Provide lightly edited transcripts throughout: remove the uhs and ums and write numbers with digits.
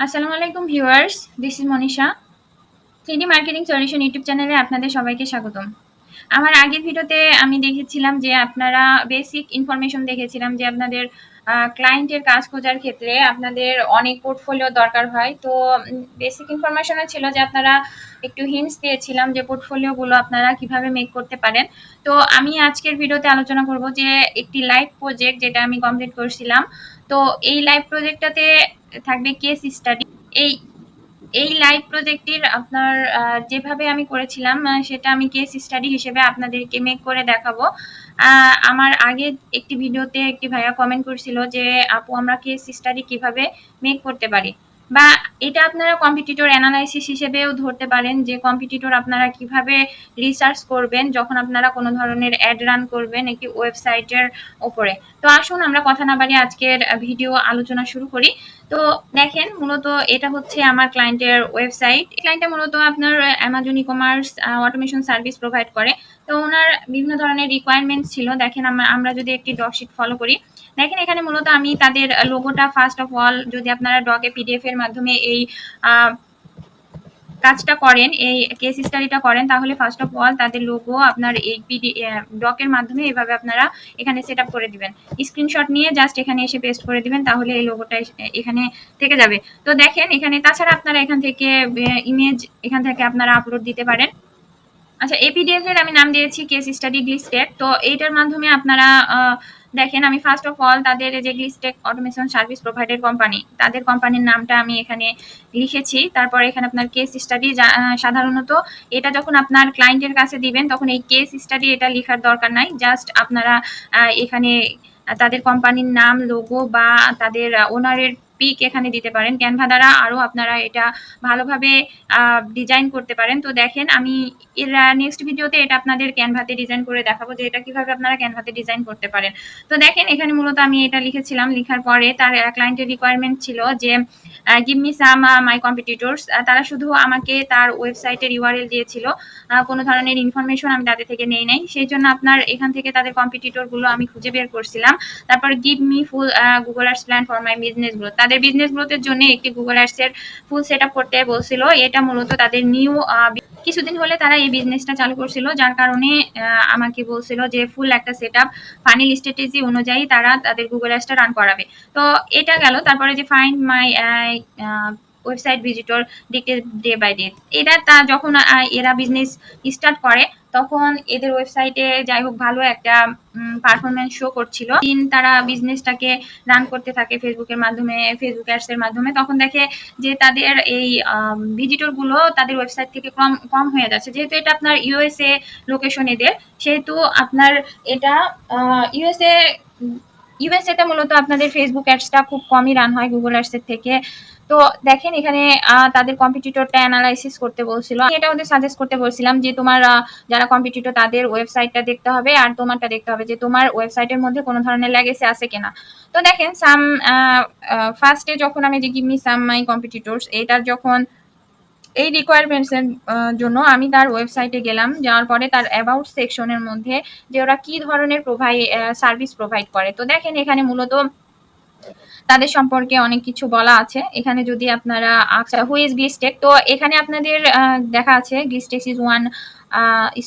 আসসালামু আলাইকুম viewers, this is Manisha. 3D marketing solution YouTube চ্যানেলে আপনাদের সবাইকে স্বাগতম। আমার আগের ভিডিওতে আমি দেখেছিলাম যে আপনারা বেসিক ইনফরমেশন দেখেছিলাম যে আপনাদের ক্লায়েন্টের কাজ খোঁজার ক্ষেত্রে আপনাদের অনেক পোর্টফোলিও দরকার হয়। তো বেসিক ইনফরমেশনে ছিল যে আপনারা একটু হিন্টস দিয়েছিলাম যে পোর্টফোলিওগুলো আপনারা কিভাবে মেক করতে পারেন। তো আমি আজকের ভিডিওতে আলোচনা করব যে একটি লাইভ প্রজেক্ট যেটা আমি কমপ্লিট করছিলাম। তো এই লাইভ প্রজেক্টটাতে থাকবে কেস স্টাডি। এই এই লাইভ প্রজেক্টটির আপনার যেভাবে আমি করেছিলাম সেটা আমি কেস স্টাডি হিসেবে আপনাদেরকে মেক করে দেখাবো। আমার আগে একটি ভিডিওতে একটি ভাইয়া কমেন্ট করছিল যে আপু আমরা কেস স্টাডি কিভাবে মেক করতে পারি, বা এটা আপনারা কম্পিটিটর অ্যানালাইসিস হিসেবেও ধরতে পারেন যে কম্পিটিটর আপনারা কিভাবে রিসার্চ করবেন যখন আপনারা কোনো ধরনের অ্যাড রান করবেন একটি ওয়েবসাইটের ওপরে। তো আসুন আমরা কথা না বাড়িয়ে আজকের ভিডিও আলোচনা শুরু করি। তো দেখেন, মূলত এটা হচ্ছে আমার ক্লায়েন্টের ওয়েবসাইট। ক্লায়েন্টটা মূলত আপনার অ্যামাজন ই কমার্স অটোমেশন সার্ভিস প্রোভাইড করে। তো ওনার বিভিন্ন ধরনের রিকোয়ারমেন্টস ছিল। দেখেন আমরা যদি একটি ডকশিট ফলো করি, দেখেন এখানে মূলত আমি তাদের লোগোটা ফার্স্ট অফ অল, যদি আপনারা ডকে পিডিএফ এর মাধ্যমে এই কাজটা করেন, এই কেস স্টাডিটা করেন, তাহলে ফার্স্ট অফ অল তাদের লোগো আপনার এই ডকের মাধ্যমে এভাবে আপনারা এখানে সেট আপ করে দিবেন। স্ক্রিনশট নিয়ে জাস্ট এখানে এসে পেস্ট করে দিবেন, তাহলে এই লোগোটা এখানে থেকে যাবে। তো দেখেন এখানে, তাছাড়া আপনারা এখান থেকে ইমেজ এখান থেকে আপনারা আপলোড দিতে পারেন। আচ্ছা, এপিডিএফ এর আমি নাম দিয়েছি কেস স্টাডি গ্লিস্টেক। তো এইটার মাধ্যমে আপনারা দেখেন আমি ফার্স্ট অফ অল তাদের যে গ্লিস্টেক অটোমেশন সার্ভিস প্রোভাইডার কোম্পানি, তাদের কোম্পানির নামটা আমি এখানে লিখেছি। তারপর এখানে আপনার কেস স্টাডি, সাধারণত এটা যখন আপনার ক্লায়েন্টের কাছে দিবেন তখন এই কেস স্টাডি এটা লেখার দরকার নাই। জাস্ট আপনারা এখানে তাদের কোম্পানির নাম, লোগো বা তাদের ওনারের পিক এখানে দিতে পারেন। ক্যানভা দ্বারা আরো আপনারা এটা ভালোভাবে ডিজাইন করতে পারেন। তো দেখেন আমি এর নেক্সট ভিডিওতে এটা আপনাদের ক্যানভাতে ডিজাইন করে দেখাবো যে এটা কিভাবে আপনারা ক্যানভাতে ডিজাইন করতে পারেন। তো দেখেন এখানে মূলত আমি এটা লিখেছিলাম, লিখার পরে তার ক্লায়েন্টের রিকোয়ারমেন্ট ছিল যে গিভ মি সাম মাই কম্পিটিটরস। তারা শুধু আমাকে তার ওয়েবসাইটের ইউআরএল দিয়েছিল, কোনো ধরনের ইনফরমেশন আমি তাদের থেকে নেই নাই। সেই জন্য আপনার এখান থেকে তাদের কম্পিটিটর গুলো আমি খুঁজে বের করছিলাম। তারপর give me full Google ads plan for my business growth. তাদের বিজনেস গ্রোথের জন্য একটি গুগল অ্যাডস এর ফুল সেট আপ করতে বলছিল। এটা মূলত তাদের নিউ, কিছুদিন হলে তারা এই বিজনেসটা চালু করছিল, যার কারণে আমাকে বলছিল যে ফুল একটা সেট আপ ফানিল স্ট্র্যাটেজি অনুযায়ী তারা তাদের গুগল অ্যাডসটা রান করাবে। তো এটা গেল। তারপরে যে find my website visitor day by day, এটা যখন এরা বিজনেস স্টার্ট করে তখন এদের ওয়েবসাইটে যাই হোক ভালো একটা পারফরমেন্স শো করছিল। দিন তারা বিজনেসটাকে রান করতে থাকে ফেসবুকের মাধ্যমে, ফেসবুক অ্যাডস এর মাধ্যমে, তখন দেখে যে তাদের এই ভিজিটর গুলো তাদের ওয়েবসাইট থেকে কম কম হয়ে যাচ্ছে। যেহেতু এটা আপনার ইউএসএ লোকেশন এদের, সেহেতু আপনার এটা ইউএসএ তে মূলত আপনাদের ফেসবুক অ্যাডসটা খুব কমই রান হয় গুগল অ্যাডস এর থেকে। তো দেখেন এখানে তাদের কম্পিটিটরটা অ্যানালাইসিস করতে বলছিল। এটা ওদের সাজেস্ট করতে বলছিলাম যে তোমার যারা কম্পিটিটর তাদের ওয়েবসাইটটা দেখতে হবে আর তোমারটা দেখতে হবে যে তোমার ওয়েবসাইটের মধ্যে কোনো ধরনের লেগেসি আছে কিনা। তো দেখেন সাম ফার্স্টে যখন আমি যে গিভ মি সাম মাই কম্পিটিটরস, এটার যখন এই রিকোয়ারমেন্টস এর জন্য আমি তার ওয়েবসাইটে গেলাম, যাওয়ার পরে তার অ্যাবাউট সেকশনের মধ্যে যে ওরা কি ধরনের সার্ভিস প্রোভাইড করে। তো দেখেন এখানে মূলত তাদের সম্পর্কে অনেক কিছু বলা আছে। এখানে যদি আপনারা আচ্ছা হু ইজ গ্লিস্টেক, তো এখানে আপনাদের দেখা আছে Glistek is one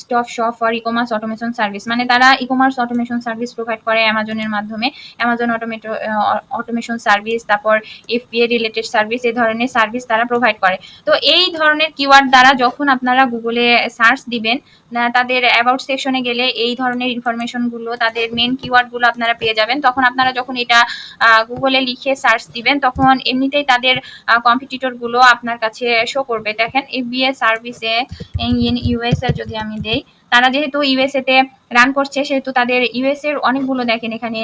stop shop for e commerce automation service, মানে তারা e commerce automation service provide করে অ্যামাজনের মাধ্যমে। অ্যামাজন অটোমেশন সার্ভিস, তারপর এফপিএ রিলেটেড সার্ভিস, এই ধরনের সার্ভিস তারা প্রোভাইড করে। তো এই ধরনের কিওয়ার্ড দ্বারা যখন আপনারা গুগলে সার্চ দিবেন, তাদের অ্যাবাউট সেকশনে গেলে এই ধরনের ইনফরমেশন গুলো, তাদের মেন কিওয়ার্ড গুলো আপনারা পেয়ে যাবেন। তখন আপনারা যখন এটা গুগলে লিখে সার্চ দিবেন তখন এমনিতেই তাদের কম্পিটিটর গুলো আপনার কাছে শো করবে। দেখেন এফবিএ সার্ভিসে ইন ইউএসএ যদি আমি দেই, তারা যেহেতু ইউএসএ তে রান করছে সেহেতু তাদের ইউএসএ এর অনেকগুলো দেখেন এখানে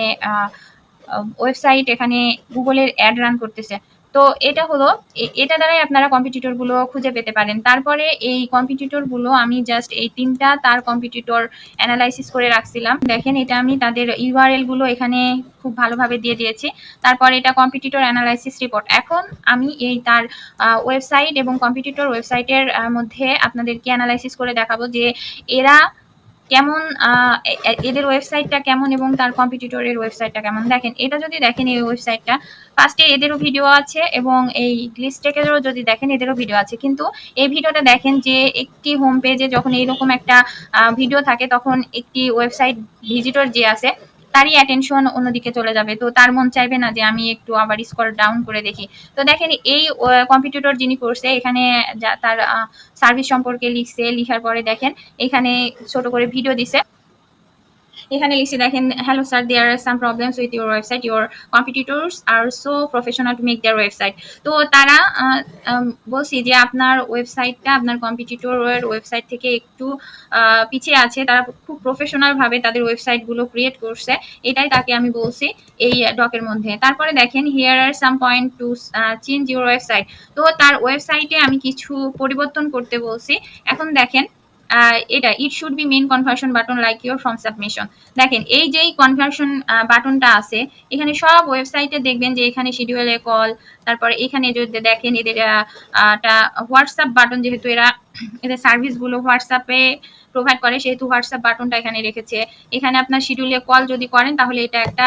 ওয়েবসাইট, এখানে গুগলের অ্যাড রান করতেছে। তো এটা হলো, এটা দ্বারাই আপনারা কম্পিটিটর গুলো খুঁজে পেতে পারেন। তারপরে এই কম্পিটিটর গুলো আমি জাস্ট এই তিনটা তার কম্পিটিটর অ্যানালাইসিস করে রাখছিলাম। দেখেন এটা আমি তাদের ইউআরএল গুলো এখানে খুব ভালোভাবে দিয়ে দিয়েছি। তারপর এটা কম্পিটিটর অ্যানালাইসিস রিপোর্ট। এখন আমি এই তার ওয়েবসাইট এবং কম্পিটিটর ওয়েবসাইটের মধ্যে আপনাদেরকে অ্যানালাইসিস করে দেখাবো যে এরা কেমন এদের ওয়েবসাইটটা কেমন এবং তার কম্পিটিটরের ওয়েবসাইটটা কেমন। দেখেন এটা যদি দেখেন এই ওয়েবসাইটটা ফার্স্টে এদেরও ভিডিও আছে এবং এই গ্লিচটেকেরও যদি দেখেন এদেরও ভিডিও আছে, কিন্তু এই ভিডিওটা দেখেন যে একটি হোম পেজে যখন এইরকম একটা ভিডিও থাকে তখন একটি ওয়েবসাইট ভিজিটর যে আছে তারই অ্যাটেনশন অন্যদিকে চলে যাবে, তো তার মন চাইবে না যে আমি একটু আবার স্ক্রল ডাউন করে দেখি। তো দেখেন এই কম্পিটিটর যিনি করছে এখানে তার সার্ভিস সম্পর্কে লিখছে, লিখার পরে দেখেন এখানে ছোট করে ভিডিও দিছে। এখানে লিখছে দেখেন, hello sir, there are some problems with your website, your competitors are so professional to make their website. তো তারা বলছি যে আপনার ওয়েবসাইটটা আপনার কম্পিটিটরের ওয়েবসাইট থেকে একটু পিছিয়ে আছে, তারা খুব প্রফেশনাল ভাবে তাদের ওয়েবসাইটগুলো ক্রিয়েট করছে, এটাই তাকে আমি বলছি এই ডকের মধ্যে। তারপরে দেখেন here are some point to change your website. তো তার ওয়েবসাইটে আমি কিছু পরিবর্তন করতে বলছি। এখন দেখেন এটা it should be main conversion button like your form submission. দেখেন এই যেই কনভার্সন বাটনটা আছে এখানে সব ওয়েবসাইটে দেখবেন যে এখানে শিডিউল এ কল, তারপরে এখানে যদি দেখেন এদের হোয়াটসঅ্যাপ বাটন, যেহেতু এদের সার্ভিসগুলো হোয়াটসঅ্যাপে প্রোভাইড করে সেহেতু হোয়াটসঅ্যাপ বাটনটা এখানে রেখেছে। এখানে আপনার শিডিউলে কল যদি করেন তাহলে এটা একটা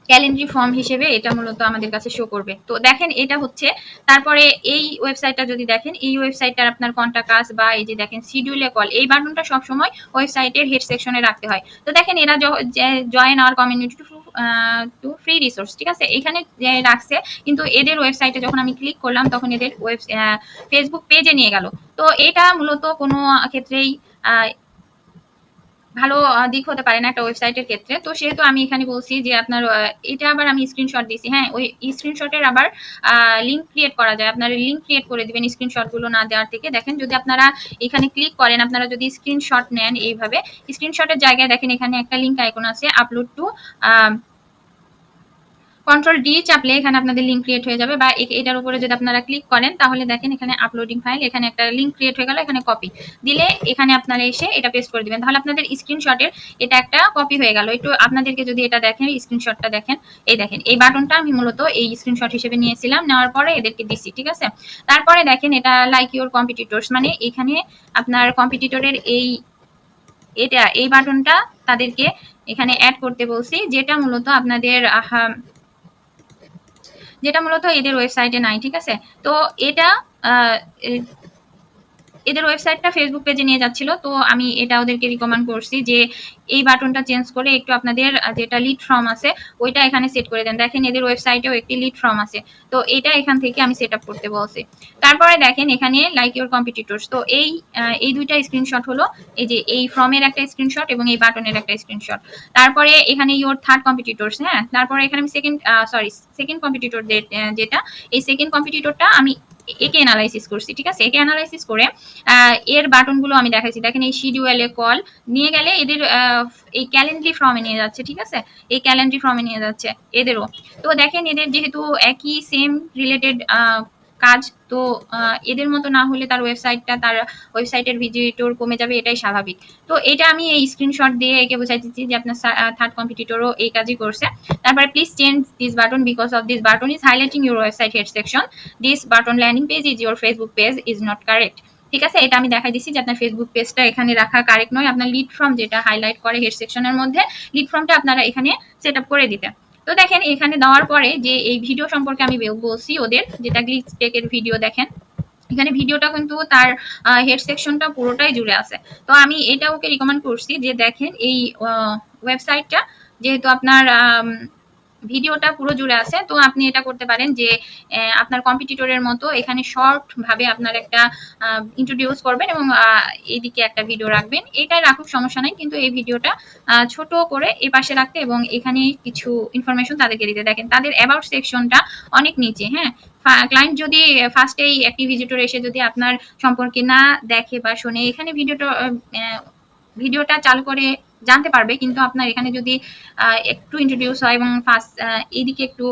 ক্যালেন্ডারি ফর্ম হিসেবে এটা মূলত আমাদের কাছে শো করবে। তো দেখেন এটা হচ্ছে। তারপরে এই ওয়েবসাইটটা যদি দেখেন এই ওয়েবসাইটটার আপনার কন্টাক্ট আস বা এই যে দেখেন শিডিউলে কল, এই বাটনটা সবসময় ওয়েবসাইটের হেড সেকশনে রাখতে হয়। তো দেখেন এরা join our community two free resource, ঠিক আছে, এখানে রাখছে, কিন্তু এদের ওয়েবসাইটে যখন আমি ক্লিক করলাম তখন এদের ফেসবুক পেজে নিয়ে গেল। তো এটা মূলত কোনো ক্ষেত্রেই ভালো দিক হতে পারে না একটা ওয়েবসাইটের ক্ষেত্রে। তো সেহেতু আমি এখানে বলছি যে আপনার এটা আবার আমি স্ক্রিনশট দিছি। হ্যাঁ, ওই স্ক্রিনশটের আবার লিঙ্ক ক্রিয়েট করা যায়, আপনারা লিঙ্ক ক্রিয়েট করে দিবেন স্ক্রিনশটগুলো না দেওয়ার থেকে। দেখেন যদি আপনারা এখানে ক্লিক করেন, আপনারা যদি স্ক্রিনশট নেন এইভাবে, স্ক্রিনশটের জায়গায় দেখেন এখানে একটা লিঙ্ক আইকন আছে আপলোড টু, কন্ট্রোল ডি চাপলে এখানে আপনাদের লিঙ্ক ক্রিয়েট হয়ে যাবে, বা এটার উপরে যদি আপনারা ক্লিক করেন তাহলে দেখেন এখানে আপলোডিং ফাইল, এখানে একটা লিঙ্ক ক্রিয়েট হয়ে গেল, এখানে কপি দিলে এখানে আপনারা এসে এটা পেস্ট করে দিবেন, তাহলে আপনাদের স্ক্রিনশটের এটা একটা কপি হয়ে গেল। একটু আপনাদেরকে যদি এটা দেখেন স্ক্রিনশটটা দেখেন, এই দেখেন এই বাটনটা আমি মূলত এই স্ক্রিনশট হিসেবে নিয়েছিলাম, নেওয়ার পরে এদেরকে দিছি, ঠিক আছে। তারপরে দেখেন এটা লাইক ইউর কম্পিটিটরস, মানে এখানে আপনার কম্পিটিটরের এই বাটনটা তাদেরকে এখানে অ্যাড করতে বলছি, যেটা মূলত এদের ওয়েবসাইটে নাই, ঠিক আছে। তো এটা এদের ওয়েবসাইটটা ফেসবুক পেজে নিয়ে যাচ্ছিল, তো আমি এটা ওদেরকে রিকমেন্ড করছি যে এই বাটনটা চেঞ্জ করে একটু আপনাদের যেটা লিড ফর্ম আছে ওইটা এখানে সেট করে দেন। দেখেন এদের ওয়েবসাইটেও একটি লিড ফর্ম আছে, তো এটা এখান থেকে আমি সেট আপ করতে বলছি। তারপরে দেখেন এখানে লাইক ইউর কম্পিটিটরস, তো এই দুইটা স্ক্রিনশট হলো, এই যে এই ফর্মের একটা স্ক্রিনশট এবং এই বাটনের একটা স্ক্রিনশট। তারপরে এখানে ইউর থার্ড কম্পিটিটরস, হ্যাঁ, তারপরে এখানে আমি সেকেন্ড কম্পিটিটর যেটা, এই সেকেন্ড কম্পিটিটরটা আমি একে অ্যানালাইসিস করছি, ঠিক আছে। একে অ্যানালাইসিস করে এর বাটনগুলো আমি দেখাচ্ছি। দেখেন এই শিডিউলে কল নিয়ে গেলে এদের এই ক্যালেন্ডারি ফর্মে নিয়ে যাচ্ছে, ঠিক আছে, এই ক্যালেন্ডারি ফর্মে নিয়ে যাচ্ছে এদেরও। তো দেখেন এদের যেহেতু একই সেম রিলেটেড কাজ, তো এদের মতো না হলে তার ওয়েবসাইটের ভিজিটর কমে যাবে, এটাই স্বাভাবিক। তো এটা আমি এই স্ক্রিনশট দিয়ে একে বোঝাই দিচ্ছি যে আপনার থার্ড কম্পিটিটরও এই কাজই করছে। তারপরে please change this button because of this button is highlighting your website head section, this button landing page is your Facebook page is not correct, ঠিক আছে। এটা আমি দেখাই দিচ্ছি যে আপনার ফেসবুক পেজটা এখানে রাখা কারেক্ট নয়, আপনার লিড ফর্ম যেটা হাইলাইট করে হেড সেকশনের মধ্যে লিড ফর্মটা আপনারা এখানে সেট আপ করে দিতে। তো দেখেন এখানে দেওয়ার পরে যে এই ভিডিও সম্পর্কে আমি বলছি ওদের, যেটা গ্লিচটেকের ভিডিও, দেখেন এখানে ভিডিওটা কিন্তু তার হেড সেকশনটা পুরোটাই জুড়ে আছে। তো আমি এটা ওকে রিকমেন্ড করছি যে দেখেন এই ওয়েবসাইটটা যেহেতু আপনার ভিডিওটা পুরো জুড়ে আছে, তো আপনি এটা করতে পারেন যে আপনার কম্পিটিটরের মতো এখানে শর্ট ভাবে আপনার একটা ইন্ট্রোডিউস করবেন এবং এইদিকে একটা ভিডিও রাখবেন, এটাই রাখুক সমস্যা নাই, কিন্তু এই ভিডিওটা ছোট করে এই পাশে রাখতে এবং এখানে কিছু ইনফরমেশন তাদেরকে দিতে। দেখেন তাদের অ্যাবাউট সেকশনটা অনেক নিচে, হ্যাঁ, ক্লায়েন্ট যদি ফার্স্টেই একটি ভিজিটর এসে যদি আপনার সম্পর্কে না দেখে বা শোনে, এখানে ভিডিওটা চালু করে জানতে পারবে, কিন্তু আপনার এখানে যদি একটু ইন্ট্রোডিউস হয় এবং ফার্স্ট এইদিকে একটু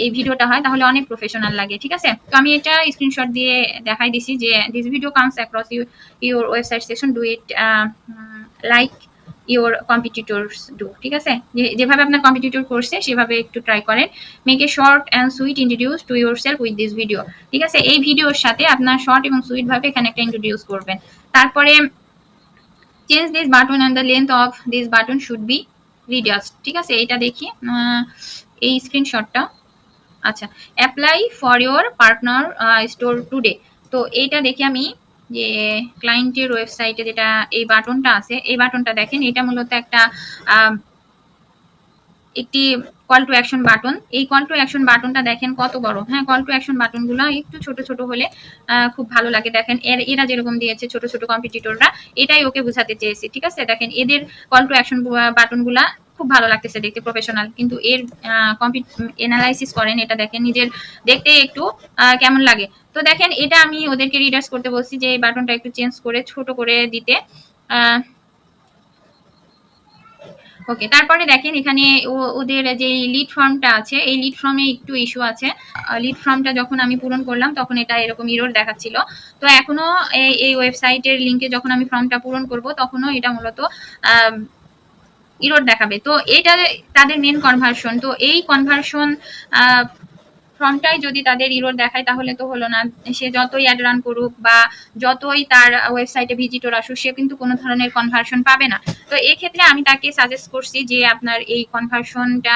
এই ভিডিওটা হয় তাহলে অনেক প্রফেশনাল লাগে, ঠিক আছে। তো আমি এটা স্ক্রিনশট দিয়ে দেখাই দিছি যে this video comes across your website section, do it like your competitors do, ঠিক আছে, যেভাবে আপনার কম্পিটিটর করছে সেভাবে একটু ট্রাই করেন। Make a short and sweet introduce to your self with this video, ঠিক আছে। এই ভিডিওর সাথে আপনার শর্ট এবং সুইট ভাবে এখানে একটা ইন্ট্রোডিউস করবেন। তারপরে change this button and the length of this button should be reduced. ঠিক আছে, এটা দেখি এই স্ক্রিনশটটা। আচ্ছা, apply for your partner store today. তো এইটা দেখি আমি যে ক্লায়েন্টের ওয়েবসাইটে যেটা এই বাটনটা আছে, এই বাটনটা দেখেন, এটা মূলত একটা একটি কল টু অ্যাকশন বাটন। এই কল টু অ্যাকশন বাটনটা দেখেন কত বড়। হ্যাঁ, কল টু অ্যাকশন বাটনগুলো একটু ছোট ছোট হলে খুব ভালো লাগে। দেখেন এরা যেরকম দিয়েছে ছোট ছোট কম্পিটিটররা, এটাই ওকে বোঝাতে চেয়েছি। ঠিক আছে, দেখেন এদের কল টু অ্যাকশন বাটনগুলা খুব ভালো লাগতেছে দেখতে, প্রফেশনাল, কিন্তু এর এনালাইসিস করেন, এটা দেখেন নিজের দেখতে একটু কেমন লাগে। তো দেখেন এটা আমি ওদেরকে রিডার্স করতে বলছি যে এই বাটনটা একটু চেঞ্জ করে ছোট করে দিতে। ওকে, তারপরে দেখেন এখানে ওদের যে লিড ফর্মটা আছে, এই লিড ফর্মে একটু ইস্যু আছে। লিড ফর্মটা যখন আমি পূরণ করলাম তখন এটা এরকম ইরর দেখাচ্ছিল। তো এখনো এই ওয়েবসাইটের লিংকে যখন আমি ফর্মটা পূরণ করব তখনও এটা মূলত ইরর দেখাবে। তো এটা তাদের মেন কনভার্সন। তো এই কনভার্সন ফর্মটাই যদি তাদের ইরর দেখায় তাহলে তো হলো না। সে যতই অ্যাড রান করুক বা যতই তার ওয়েবসাইটে ভিজিটর আসুক, সে কিন্তু কোনো ধরনের কনভার্সন পাবে না। তো এক্ষেত্রে আমি তাকে সাজেস্ট করছি যে আপনার এই কনভার্সনটা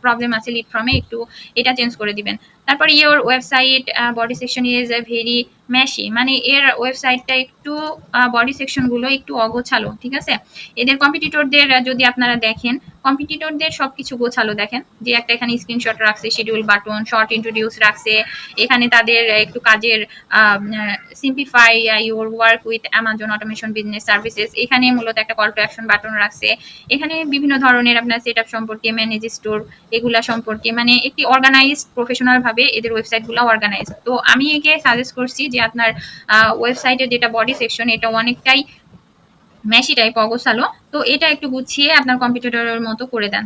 প্রবলেম আছে লিড ফর্মে, একটু এটা চেঞ্জ করে দিবেন। তারপর your website body section is very messy, মানে এর ওয়েবসাইটটা একটু বডি সেকশনগুলো একটু অগোছালো। ঠিক আছে, এদের কম্পিটিটরদের যদি আপনারা দেখেন, কম্পিটিটরদের সবকিছু গোছালো। দেখেন যে একটা এখানে স্ক্রিনশট রাখছে, শিডিউল বাটন, শর্ট ইন্ট্রোডিউস রাখছে, এখানে তাদের একটু কাজের simplify your work with Amazon automation business services, এখানে মূলত একটা কল টু অ্যাকশন বাটন রাখছে। এখানে বিভিন্ন ধরনের আপনার সেট আপ সম্পর্কে, ম্যানেজ স্টোর, এগুলা সম্পর্কে, মানে একটি অর্গানাইজড প্রফেশনাল ভাবে এদের ওয়েবসাইটগুলো অর্গানাইজ। তো আমি একে সাজেস্ট করছি যে আপনার ওয়েবসাইটের যেটা বডি সেকশন, এটা অনেকটাই মেশি টাইপ, অগোছালো। তো এটা একটু গুছিয়ে আপনার কম্পিউটারের মতো করে দেন,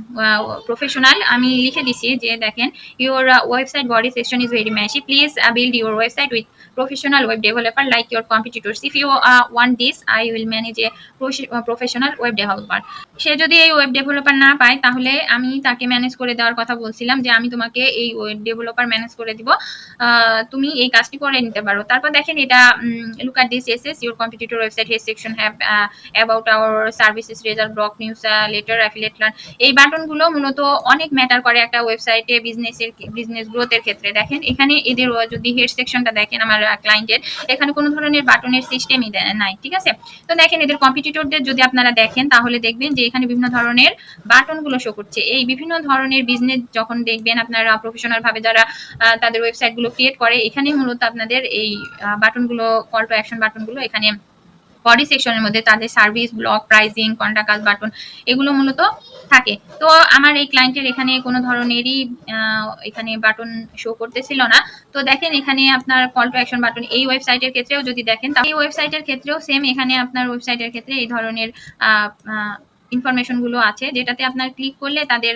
প্রফেশনাল। আমি লিখে দিছি যে দেখেন your website body section is very messy, please build your website with professional web developer like your competitors. If you want this, I will manage a professional web developer. সে যদি এই ওয়েব ডেভেলপার না পায় তাহলে আমি তাকে manage করে দেওয়ার কথা বলছিলাম, যে আমি তোমাকে এই ওয়েব ডেভেলপার ম্যানেজ করে দিব, তুমি এই কাজটি করে নিতে পারো। তারপর দেখেন এটা look at this SS your competitor website head section have about our services, result, blog, news, letter, affiliate learn. এই বাটনগুলো মূলত অনেক ম্যাটার করে একটা ওয়েবসাইটে বিজনেস গ্রোথের ক্ষেত্রে। দেখেন এখানে এদের যদি হেড সেকশনটা দেখেন আমার ক্লায়েন্টের, এখানে কোনো ধরনের বাটনের সিস্টেমই নাই। ঠিক আছে, তো দেখেন এদের কম্পিটিটরদের যদি আপনারা দেখেন তাহলে দেখবেন যে এখানে বিভিন্ন ধরনের বাটনগুলো শো করছে। এই বিভিন্ন ধরনের বিজনেস যখন দেখবেন আপনারা প্রফেশনাল ভাবে যারা তাদের ওয়েবসাইটগুলো ক্রিয়েট করে, এখানে মূলত আপনাদের এই বাটনগুলো, কল টু অ্যাকশন বাটনগুলো এখানে বডি সেকশনের মধ্যে তাদের সার্ভিস, ব্লগ, প্রাইসিং, কন্টাক্ট আস বাটন, এগুলো মূলত থাকে। তো আমার এই ক্লায়েন্টের এখানে কোনো ধরনেরই এখানে বাটন শো করতেছিল না। তো দেখেন এখানে আপনার কল টু অ্যাকশন বাটন এই ওয়েবসাইটের ক্ষেত্রেও যদি দেখেন, তাহলে এই ওয়েবসাইটের ক্ষেত্রেও সেম, এখানে আপনার ওয়েবসাইটের ক্ষেত্রে এই ধরনের ইনফরমেশন গুলো আছে, যেটাতে আপনার ক্লিক করলে তাদের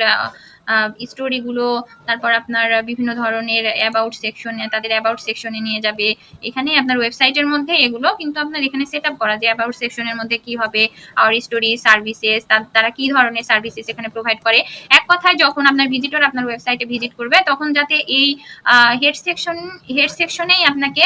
স্টোরিগুলো, তারপর আপনার বিভিন্ন ধরনের অ্যাবাউট সেকশনে, তাদের অ্যাবাউট সেকশনে নিয়ে যাবে। এখানে আপনার ওয়েবসাইটের মধ্যে এগুলো কিন্তু আপনার এখানে সেট আপ করা, যে অ্যাবাউট সেকশনের মধ্যে কি হবে, আর স্টোরি, সার্ভিসেস, তারা কি ধরনের সার্ভিসেস এখানে প্রোভাইড করে। এক কথায় যখন আপনার ভিজিটর আপনার ওয়েবসাইটে ভিজিট করবে, তখন যাতে এই হেড সেকশনেই আপনাকে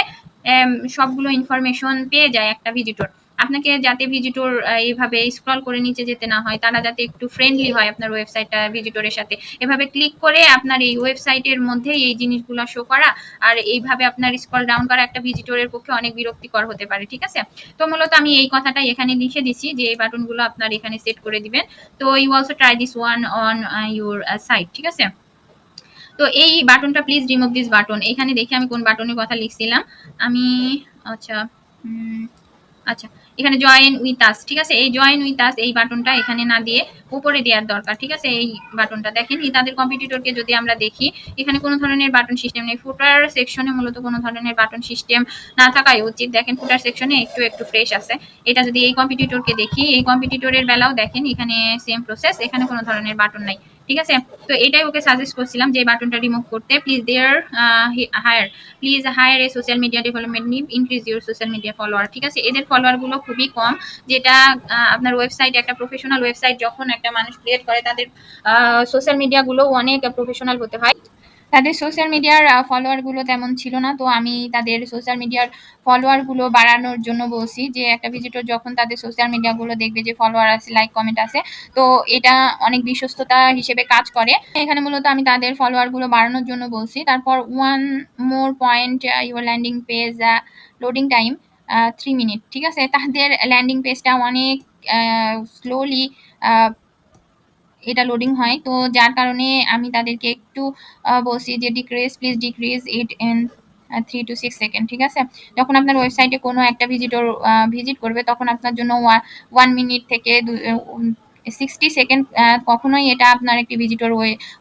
সবগুলো ইনফরমেশন পেয়ে যায় একটা ভিজিটর, আপনাকে যাতে ভিজিটর এইভাবে স্ক্রল করে নিচে যেতে না হয়, তারা যাতে একটু ফ্রেন্ডলি হয় আপনার ওয়েবসাইটটা ভিজিটরের সাথে। এভাবে ক্লিক করে আপনার এই ওয়েবসাইটের মধ্যে এই জিনিসগুলো শো করা আর এইভাবে আপনার স্ক্রল ডাউন করা একটা ভিজিটরের পক্ষে অনেক বিরক্তিকর হতে পারে। ঠিক আছে, তো মূলত আমি এই কথাটাই এখানে লিখে দিছি যে এই বাটনগুলো আপনার এখানে সেট করে দিবেন। তো you also try this one on your site. ঠিক আছে, তো এই বাটনটা প্লিজ রিমুভ দিস বাটন। এখানে দেখি আমি কোন বাটনের কথা লিখছিলাম। আমি আচ্ছা আচ্ছা, এখানে জয়েন উইথ আস। ঠিক আছে, এই জয়েন উইথ আস এই বাটনটা এখানে না দিয়ে উপরে দেওয়ার দরকার। ঠিক আছে, এই বাটনটা দেখেন তাদের কম্পিটিটরকে যদি আমরা দেখি, এখানে কোনো ধরনের বাটন সিস্টেম নেই। ফুটার সেকশনে মূলত কোনো ধরনের বাটন সিস্টেম না থাকাই উচিত। দেখেন ফুটার সেকশনে একটু একটু ফ্রেশ আছে। এটা যদি এই কম্পিটিটরকে দেখি, এই কম্পিটিটরের বেলাও দেখেন এখানে সেম প্রসেস, এখানে কোনো ধরনের বাটন নাই। ঠিক আছে, তো এটাই ওকে সাজেস্ট করছিলাম যে এই বাটনটা রিমুভ করতে। Please there hire a social media development need, increase your social media follower. ঠিক আছে, এদের ফলোয়ার গুলো খুবই কম, যেটা আপনার ওয়েবসাইট, একটা প্রফেশনাল ওয়েবসাইট যখন একটা মানুষ ক্রিয়েট করে, তাদের সোশ্যাল মিডিয়া গুলো অনেক প্রফেশনাল হতে হয়। তাদের সোশ্যাল মিডিয়ার ফলোয়ার গুলো তেমন ছিল না, তো আমি তাদের সোশ্যাল মিডিয়ার ফলোয়ার গুলো বাড়ানোর জন্য বলছি যে একটা ভিজিটর যখন তাদের সোশ্যাল মিডিয়া গুলো দেখবে যে ফলোয়ার আছে, লাইক কমেন্ট আছে, তো এটা অনেক বিশ্বস্ততা হিসেবে কাজ করে। এখানে মূলত আমি তাদের ফলোয়ার গুলো বাড়ানোর জন্য বলছি। তারপর one more point, your landing page loading time 3 minute. ঠিক আছে, তাদের ল্যান্ডিং পেজটা অনেক স্লোলি এটা লোডিং হয়, তো যার কারণে আমি তাদেরকে একটু বলছি যে please decrease it in 3 to 6 second. ঠিক আছে, যখন আপনার ওয়েবসাইটে কোনো একটা ভিজিটর ভিজিট করবে তখন আপনার জন্য 1 মিনিট থেকে 60 সেকেন্ড কখনোই এটা আপনার একটি ভিজিটর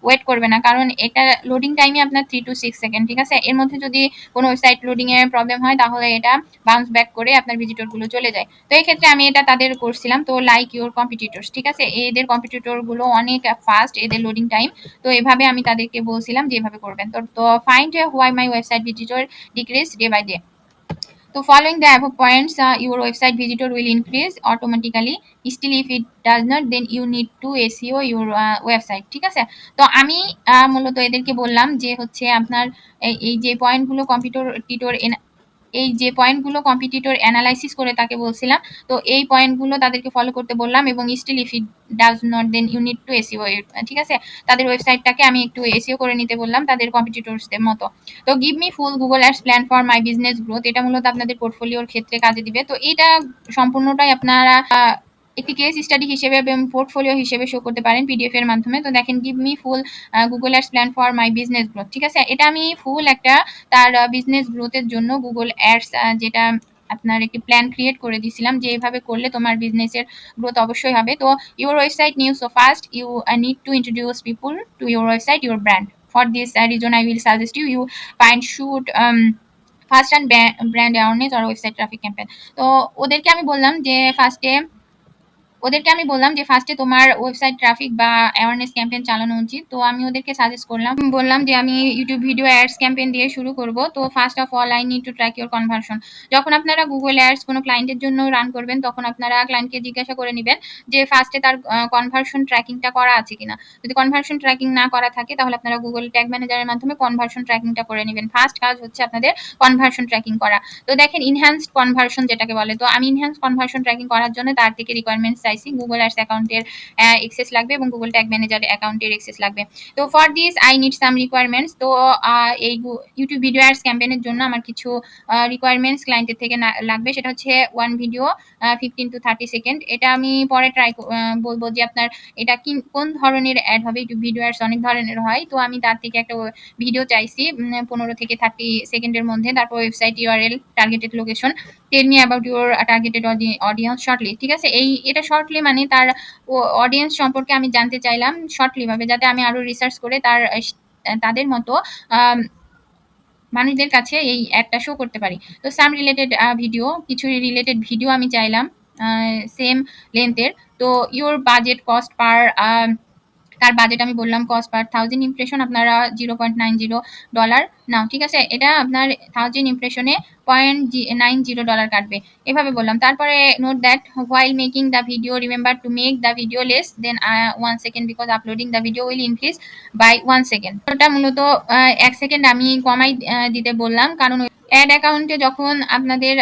ওয়েট করবে না, কারণ এটা লোডিং টাইমই আপনার 3 to 6 সেকেন্ড। ঠিক আছে, এর মধ্যে যদি কোনো ওয়েবসাইট লোডিং এর প্রবলেম হয় তাহলে এটা বাউন্স ব্যাক করে আপনার ভিজিটর গুলো চলে যায়। তো এই ক্ষেত্রে আমি এটা তাদের করছিলাম। তো লাইক ইউর কম্পিটিটরস, ঠিক আছে, এদের কম্পিটিটর গুলো অনেক ফাস্ট, এদের লোডিং টাইম। তো এভাবে আমি তাদেরকে বলছিলাম যে এভাবে করবেন। তো find why my website visitor decrease day by day. So following the above points, your website visitor will increase automatically. Still, if it does not, then you need to SEO your website. ঠিক আছে, তো আমি মূলত এদেরকে বললাম যে হচ্ছে আপনার এই যে পয়েন্টগুলো কম্পিটিটর অ্যানালাইসিস করে তাকে বলছিলাম। তো এই পয়েন্টগুলো তাদেরকে ফলো করতে বললাম, এবং still if it does not then you need to SEO. ঠিক আছে, তাদের ওয়েবসাইটটাকে আমি একটু এসইও করে নিতে বললাম তাদের কম্পিটিটরসদের মতো। তো give me full Google ads plan for my business growth, এটা মূলত আপনাদের পোর্টফোলিওর ক্ষেত্রে কাজে দিবে। তো এটা সম্পূর্ণটাই আপনারা একটি কেস স্টাডি হিসেবে এবং পোর্টফোলিও হিসেবে শো করতে পারেন পিডিএফ এর মাধ্যমে। তো দেখেন, give me full Google ads plan for my business growth. ঠিক আছে, এটা আমি ফুল একটা তার বিজনেস গ্রোথের জন্য গুগল অ্যাডস যেটা আপনার একটি প্ল্যান ক্রিয়েট করে দিয়েছিলাম যে এভাবে করলে তোমার বিজনেসের গ্রোথ অবশ্যই হবে। তো your website new so fast, you need to introduce people to your website, your brand. For this reason, I will suggest you find shoot first and brand awareness আর ওয়েবসাইট ট্রাফিক ক্যাম্পেইন। তো ওদেরকে আমি বললাম যে ফার্স্টে তোমার website traffic বা awareness campaign চালানো উচিত। তো আমি ওদেরকে সাজেস্ট বললাম যে আমি ইউটিউব ভিডিও অ্যাডস ক্যাম্পেইন দিয়ে শুরু করব। তো first of all I need to track your conversion. যখন আপনারা গুগল অ্যাডস কোনো ক্লায়েন্টের জন্য রান করবেন তখন আপনারা ক্লায়েন্টকে জিজ্ঞাসা করে নেবেন যে ফার্স্টে তার কনভার্সন ট্র্যাকিংটা করা আছে কিনা। যদি কনভার্সন ট্র্যাকিং না করা থাকে তাহলে আপনারা গুগল ট্যাগ ম্যানেজারের মাধ্যমে কনভার্সন ট্র্যাকিংটা করে নেবেন। ফার্স্ট কাজ হচ্ছে আপনাদের কনভার্সন ট্র্যাকিং করা। তো দেখেন, ইনহ্যান্সড কনভার্সন যেটাকে বলে, তো আমি ইনহ্যান্স কনভার্সন ট্র্যাকিং করার জন্য তার থেকে রিকোয়ারমেন্টস চাইছি। গুগল অ্যাডস অ্যাকাউন্টের এক্সেস লাগবে এবং গুগল ট্যাগ ম্যানেজার অ্যাকাউন্টের এক্সেস লাগবে। তো for this I need some requirements. তো এই ইউটিউব ভিডিও অ্যাডস ক্যাম্পেইনের জন্য আমার কিছু রিকোয়ারমেন্টস ক্লায়েন্টের থেকে লাগবে। সেটা হচ্ছে ওয়ান ভিডিও 15 to 30 সেকেন্ড। এটা আমি পরে বলবো যে আপনার এটা কোন ধরনের অ্যাড হবে। ইউটিউব ভিডিও অ্যাডস অনেক ধরনের হয়, তো আমি তার থেকে একটা ভিডিও চাইছি 15 থেকে 30 সেকেন্ডের মধ্যে। তারপর website URL, targeted location, tell me about your targeted audience shortly. ঠিক আছে, এটা শর্টলি মানে তার অডিয়েন্স সম্পর্কে আমি জানতে চাইলাম শর্টলি ভাবে, যাতে আমি আরো রিসার্চ করে তাদের মতো মানুষদের কাছে এই অ্যাডটা শো করতে পারি। তো সাম রিলেটেড ভিডিও, কিছু রিলেটেড ভিডিও আমি চাইলাম সেম লেন্থের। তো ইউর বাজেট কস্ট পার, তার বাজেট আমি বললাম কস্ট পার 1000 ইমপ্রেশন আপনারা $0.90 নাও। ঠিক আছে, এটা আপনার 1000 ইমপ্রেশনে $0.90 কাটবে, এভাবে বললাম। তারপরে note that while making the video remember to make the video less than 1 second because uploading the video will increase by 1 second. ওটা মূলত 1 সেকেন্ড আমি কমাই দিতে বললাম, কারণ অ্যাড অ্যাকাউন্টে যখন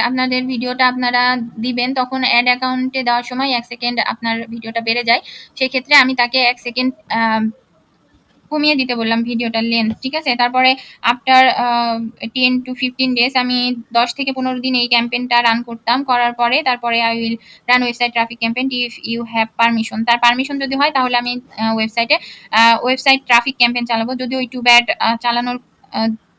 আপনাদের ভিডিওটা আপনারা দিবেন তখন অ্যাড অ্যাকাউন্টে দেওয়ার সময় 1 সেকেন্ড আপনার ভিডিওটা বেড়ে যায়। সেক্ষেত্রে আমি তাকে 1 সেকেন্ড কমিয়ে দিতে বললাম ভিডিওটার লেন্থ। ঠিক আছে, তারপরে আফটার 10 to 15 ডেজ, আমি 10 থেকে 15 দিন এই ক্যাম্পেইনটা রান করতাম। করার পরে তারপরে I will run website traffic campaign if you have permission. তার পারমিশন যদি হয় তাহলে আমি ওয়েবসাইট ট্রাফিক ক্যাম্পেইন চালাবো। যদি ওই ইউটিউব অ্যাড চালানোর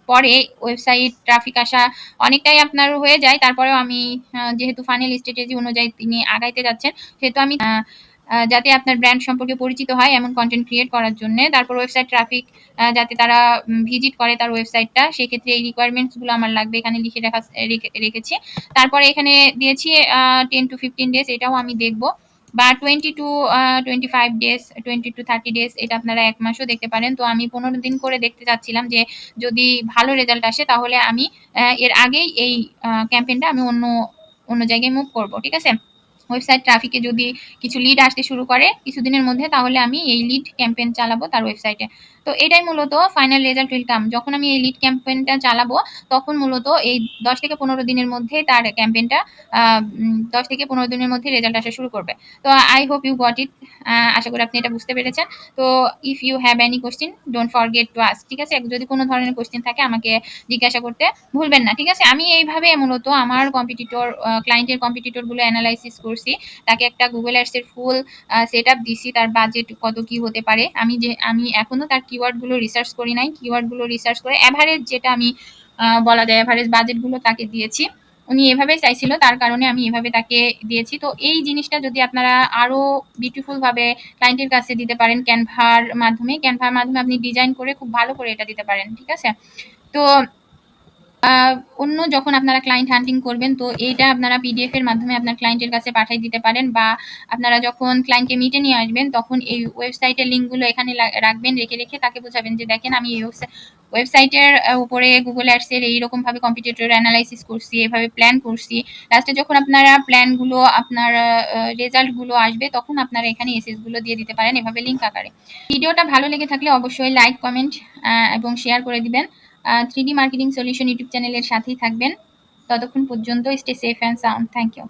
পরে ওয়েবসাইট ট্রাফিক আসা অনেকটাই আপনার হয়ে যায়, তারপরেও আমি যেহেতু ফানেল স্ট্র্যাটেজি অনুযায়ী তিনি আগাইতে যাচ্ছেন, সেহেতু আমি যাতে আপনার ব্র্যান্ড সম্পর্কে পরিচিত হয় এমন কন্টেন্ট ক্রিয়েট করার জন্য, তারপর ওয়েবসাইট ট্রাফিক যাতে তারা ভিজিট করে তার ওয়েবসাইটটা, সেক্ষেত্রে এই রিকোয়ারমেন্টসগুলো আমার লাগবে, এখানে লিখে রেখেছি। তারপরে এখানে দিয়েছি 10 to 15 ডেজ, এটাও আমি দেখবো, বা 20 to 25 ডেজ, 20 to 30 ডেজ, এটা আপনারা 1 মাসও দেখতে পারেন। তো আমি 15 দিন করে দেখতে চাচ্ছিলাম যে যদি ভালো রেজাল্ট আসে তাহলে আমি এর আগেই এই ক্যাম্পেইনটা আমি অন্য জায়গায় মুভ করব। ঠিক আছে, ওয়েবসাইট ট্রাফিকে যদি কিছু লিড আসতে শুরু করে কিছুদিনের মধ্যে, তাহলে আমি এই লিড ক্যাম্পেইন চালাবো তার ওয়েবসাইটে। তো এটাই মূলত ফাইনাল রেজাল্ট উইল কাম। যখন আমি এই লিড ক্যাম্পেইনটা চালাবো তখন মূলত এই 10 থেকে 15 দিনের মধ্যে তার ক্যাম্পেইনটা 10 থেকে 15 দিনের মধ্যে রেজাল্ট আসা শুরু করবে। তো I hope you got it. আশা করি আপনি এটা বুঝতে পেরেছেন। তো if you have any question don't forget to ask, ঠিক আছে? যদি কোনো ধরনের কোশ্চেন থাকে আমাকে জিজ্ঞাসা করতে ভুলবেন না, ঠিক আছে? আমি এইভাবে মূলত আমার ক্লায়েন্টের কম্পিটিটরগুলো অ্যানালাইসিস করছি। তাকে একটা গুগল অ্যাডস এর ফুল সেটআপ দিছি, তার বাজেট কত কি হতে পারে। আমি এখনো তার কিওয়ার্ডগুলো রিসার্চ করি নাই। কিওয়ার্ডগুলো রিসার্চ করে এভারেজ যেটা আমি বলা যায় এভারেজ বাজেটগুলো তাকে দিয়েছি। উনি এভাবে চাইছিল, তার কারণে আমি এভাবে তাকে দিয়েছি। তো এই জিনিসটা যদি আপনারা আরো বিউটিফুল ভাবে ক্লায়েন্টের কাছে দিতে পারেন ক্যানভার মাধ্যমে আপনি ডিজাইন করে খুব ভালো করে এটা দিতে পারেন, ঠিক আছে? তো অন্য যখন আপনারা ক্লায়েন্ট হান্টিং করবেন, তো এইটা আপনারা পিডিএফ এর মাধ্যমে আপনার ক্লায়েন্টের কাছে পাঠিয়ে দিতে পারেন, বা আপনারা যখন ক্লায়েন্টকে মিটে নিয়ে আসবেন তখন এই ওয়েবসাইটের লিঙ্কগুলো এখানে রাখবেন, রেখে তাকে বোঝাবেন যে দেখেন আমি এই ওয়েবসাইটের উপরে গুগল অ্যাডসের এইরকম ভাবে কম্পিটিটর অ্যানালাইসিস করছি, এভাবে প্ল্যান করছি। লাস্টে যখন আপনারা প্ল্যানগুলো আপনার রেজাল্টগুলো আসবে তখন আপনারা এখানে এসএস গুলো দিয়ে দিতে পারেন এভাবে লিঙ্ক আকারে। ভিডিওটা ভালো লেগে থাকলে অবশ্যই লাইক, কমেন্ট এবং শেয়ার করে দিবেন। 3D মার্কেটিং সলিউশন ইউটিউব চ্যানেলের সাথেই থাকবেন। ততক্ষণ পর্যন্ত stay safe and sound. Thank you.